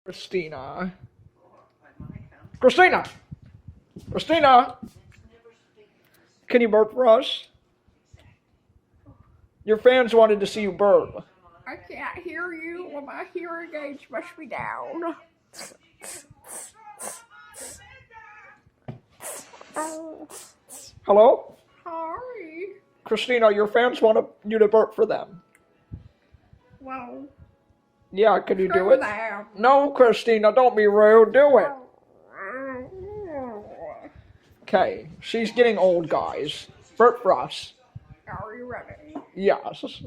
Christina. Christina! Christina! Can you burp for us? Your fans wanted to see you burp. I can't hear you. Well, my hearing aids must be down. Hello? Sorry. Christina, your fans want you to burp for them. Well, Yeah, can you do screw it? them. No, Christina, don't be rude. Do it. Okay, she's getting old, guys. Burp for us. Are you ready? Yes.